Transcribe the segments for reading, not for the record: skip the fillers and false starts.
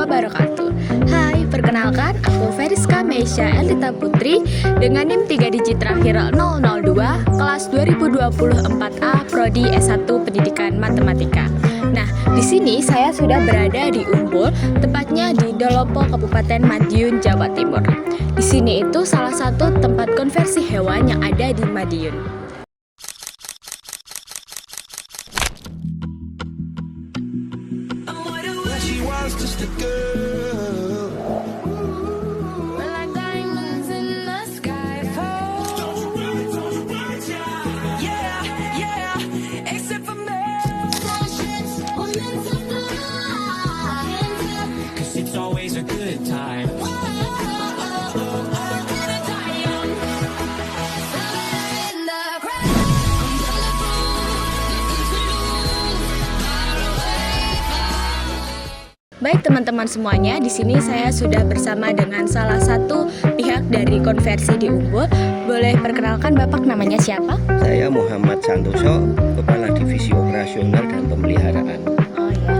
wabarakatuh. Hai, perkenalkan aku Veriska Meisha Elita Putri dengan NIM 3 digit terakhir 002 kelas 2024A Prodi S1 Pendidikan Matematika. Nah, di sini saya sudah berada di Umbul, tepatnya di Dolopo, Kabupaten Madiun, Jawa Timur. Di sini itu salah satu tempat konversi hewan yang ada di Madiun. Just a girl. We're like diamonds in the sky. Yeah, yeah, except for me. 'Cause it's always a good time. Baik teman-teman semuanya, di sini saya sudah bersama dengan salah satu pihak dari konversi di Umbul. Boleh perkenalkan Bapak, namanya siapa? Saya Muhammad Santoso, Kepala Divisi Operasional dan Pemeliharaan. Oh ya.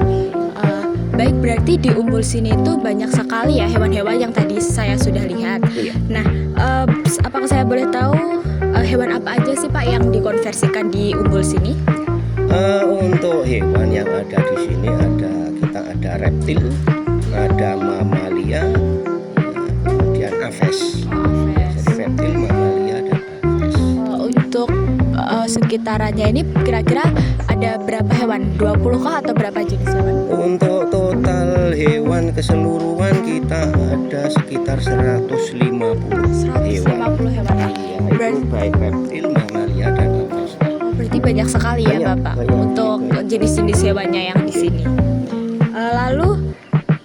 Baik, berarti di Umbul sini itu banyak sekali ya hewan-hewan yang tadi saya sudah lihat. Iya. Nah, apakah saya boleh tahu hewan apa aja sih Pak yang dikonversikan di Umbul sini? Untuk hewan yang ada di sini ada reptil, ada mamalia, kemudian aves. Jadi reptil, mamalia, dan aves. Untuk sekitarannya ini kira-kira ada berapa hewan? 20 kah atau berapa jenis hewan? Untuk total hewan keseluruhan kita ada sekitar 150 hewan. 150 hewan. Iya, itu baik reptil, mamalia, dan aves. Berarti banyak sekali ya Bapak untuk jenis-jenis hewannya yang di sini. Lalu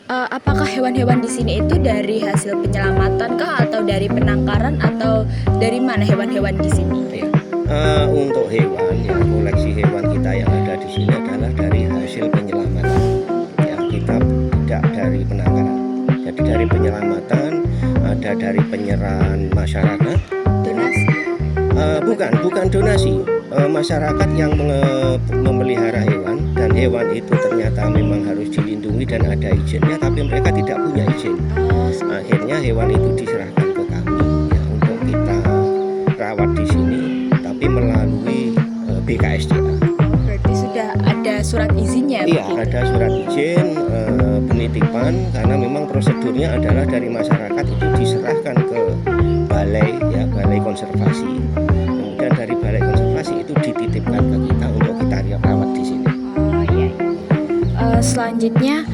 apakah hewan-hewan di sini itu dari hasil penyelamatan kah atau dari penangkaran atau dari mana hewan-hewan di sini? Ya. Untuk hewan, ya, koleksi hewan kita yang ada di sini adalah dari hasil penyelamatan. Ya, kita tidak dari penangkaran. Jadi dari penyelamatan, ada dari penyerahan masyarakat. Donasi? Bukan donasi. Masyarakat yang memelihara hewan dan hewan itu ternyata memang harus dilindungi dan ada izinnya, tapi mereka tidak punya izin. Akhirnya hewan itu diserahkan ke kami ya, untuk kita rawat di sini, tapi melalui BKSDA. Berarti sudah ada surat izinnya? Iya, ada surat izin penitipan, karena memang prosedurnya adalah dari masyarakat itu diserahkan ke balai konservasi. Kemudian dari balai konservasi itu dititipkan ke kita untuk kita rawat di sini. Oh iya. Selanjutnya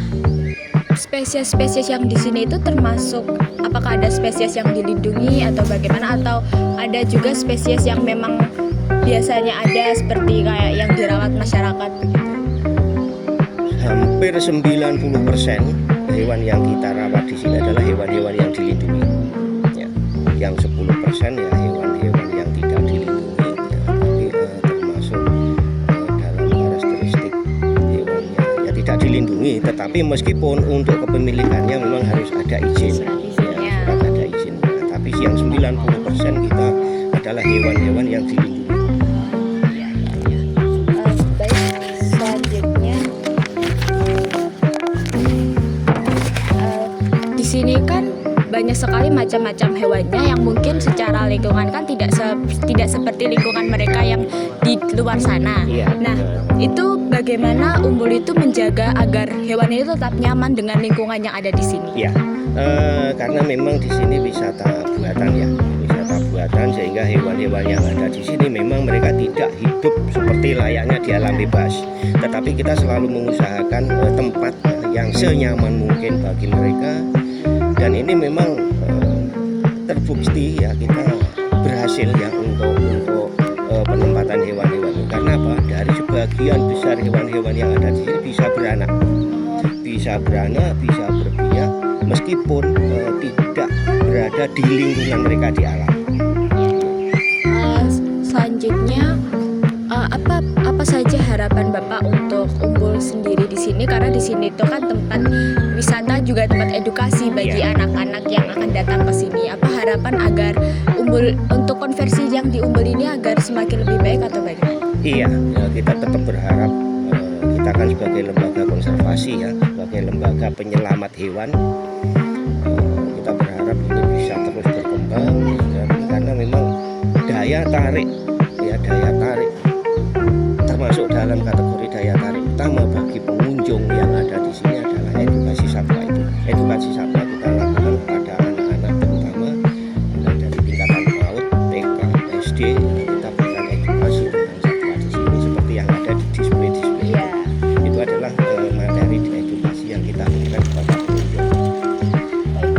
spesies-spesies yang di sini itu termasuk, apakah ada spesies yang dilindungi atau bagaimana, atau ada juga spesies yang memang biasanya ada seperti kayak yang dirawat masyarakat begitu? Hampir 90% hewan yang kita rawat di sini adalah hewan-hewan yang dilindungi. Ya. Yang 10% ya hewan-hewan yang tidak dilindungi, ya, tapi termasuk dalam karakteristik hewannya ya tidak dilindungi, tetapi meskipun untuk kepemilikannya memang harus ada izin. Ya, surat ada izinnya. Tapi yang 90% kita adalah hewan-hewan yang dilindungi. Baik, selanjutnya di sini kan banyak sekali macam-macam hewannya yang mungkin secara lingkungan kan tidak seperti lingkungan mereka yang di luar sana. Iya, Nah, itu bagaimana Umbul itu menjaga agar hewan itu tetap nyaman dengan lingkungan yang ada di sini? Ya, karena memang di sini wisata buatan, sehingga hewan-hewan yang ada di sini memang mereka tidak hidup seperti layaknya di alam bebas. Tetapi kita selalu mengusahakan tempat yang senyaman mungkin bagi mereka. Dan ini memang terbukti ya, kita berhasil ya untuk penempatan hewan-hewan itu. Karena apa? Dari sebagian besar hewan-hewan yang ada di sini bisa beranak, bisa berbiak meskipun tidak berada di lingkungan mereka di alam. Selanjutnya apa saja harapan Bapak untuk Umbul sendiri di sini, karena di sini itu kan tempat wisata juga tempat edukasi bagi anak-anak yang akan datang ke sini. Apa harapan agar Umbul untuk konversi yang di Umbul ini agar semakin lebih baik atau bagaimana? Iya, ya, kita tetap berharap kita dikatakan sebagai lembaga konservasi ya, sebagai lembaga penyelamat hewan. Kita berharap ini bisa terus berkembang karena memang daya tarik termasuk dalam kategori daya tarik utama bagi pengunjung yang ada di sini adalah edukasi satwa itu. Edukasi satwa kita lakukan kepada anak-anak terutama mulai dari tingkatan PAUD, TK, SD. Kita berikan edukasi tentang satwa di sini seperti yang ada di display-display. Itu adalah materi edukasi yang kita berikan kepada pengunjung.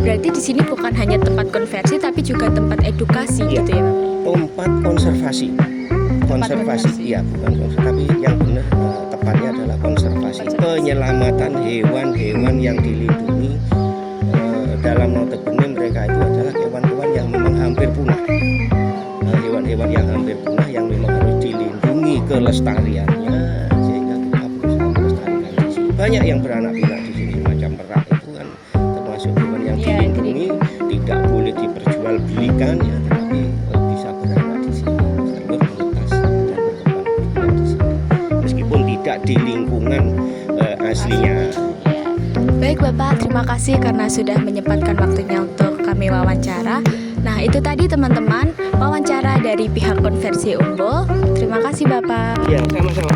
Berarti di sini bukan hanya tempat konversi tapi juga tempat edukasi Iya. gitu ya, Bapak? Tempat konservasi. Konservasi, iya bukan konservasi, tapi yang benar tepatnya adalah konservasi. Penyelamatan hewan-hewan yang dilindungi. Dalam notabene mereka itu adalah hewan-hewan yang memang hampir punah. Hewan-hewan yang hampir punah yang memang harus dilindungi kelestariannya sehingga kita berusaha melestarikan di sini. Banyak yang beranak pinak di sini, macam merak itu kan termasuk hewan yang dilindungi, tidak boleh diperjualbelikan ya, tetapi bisa beranak di sini sambil menetas dan berkembang biak di sini. Meskipun tidak di lingkungan aslinya. Baik Bapak, terima kasih karena sudah menyempatkan waktunya untuk kami wawancara. Nah itu tadi teman-teman wawancara dari pihak konversi Umbul. Terima kasih Bapak. Ya sama-sama.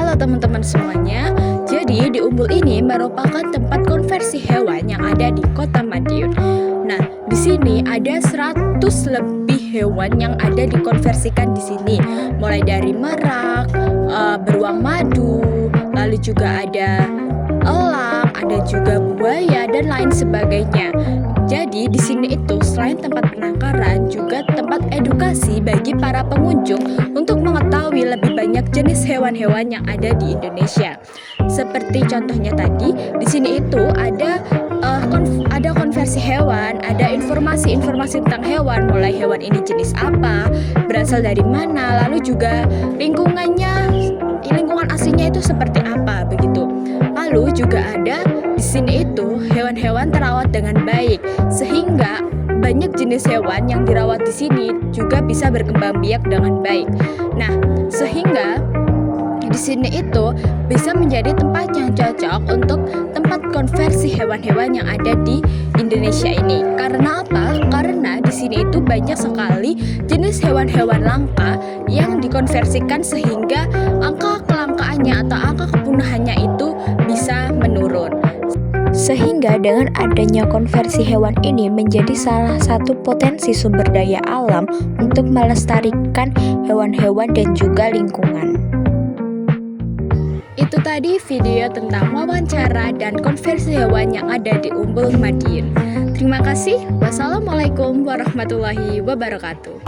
Halo teman-teman semuanya. Jadi di Umbul ini merupakan tempat konversi hewan yang ada di Kota Madiun. Nah, di sini ada 100 lebih hewan yang ada dikonversikan di sini. Mulai dari merak, beruang madu, lalu juga ada elang, ada juga buaya dan lain sebagainya. Jadi di sini itu selain tempat penangkaran juga tempat edukasi bagi para pengunjung untuk mengetahui lebih banyak jenis hewan-hewan yang ada di Indonesia. Seperti contohnya tadi, di sini itu ada konversi hewan, ada informasi-informasi tentang hewan, mulai hewan ini jenis apa, berasal dari mana, lalu juga lingkungan aslinya itu seperti apa begitu. Lalu juga ada di sini itu hewan-hewan terawat dengan baik sehingga banyak jenis hewan yang dirawat di sini juga bisa berkembang biak dengan baik. Nah, sehingga di sini itu bisa menjadi tempat yang cocok untuk tempat konversi hewan-hewan yang ada di Indonesia ini. Karena apa? Karena di sini itu banyak sekali jenis hewan-hewan langka yang dikonversikan sehingga angka kelangkaannya atau angka kepunahannya itu bisa menurun. Sehingga dengan adanya konversi hewan ini menjadi salah satu potensi sumber daya alam untuk melestarikan hewan-hewan dan juga lingkungan. Itu tadi video tentang wawancara dan konversi hewan yang ada di Umbul Madiun. Terima kasih. Wassalamualaikum warahmatullahi wabarakatuh.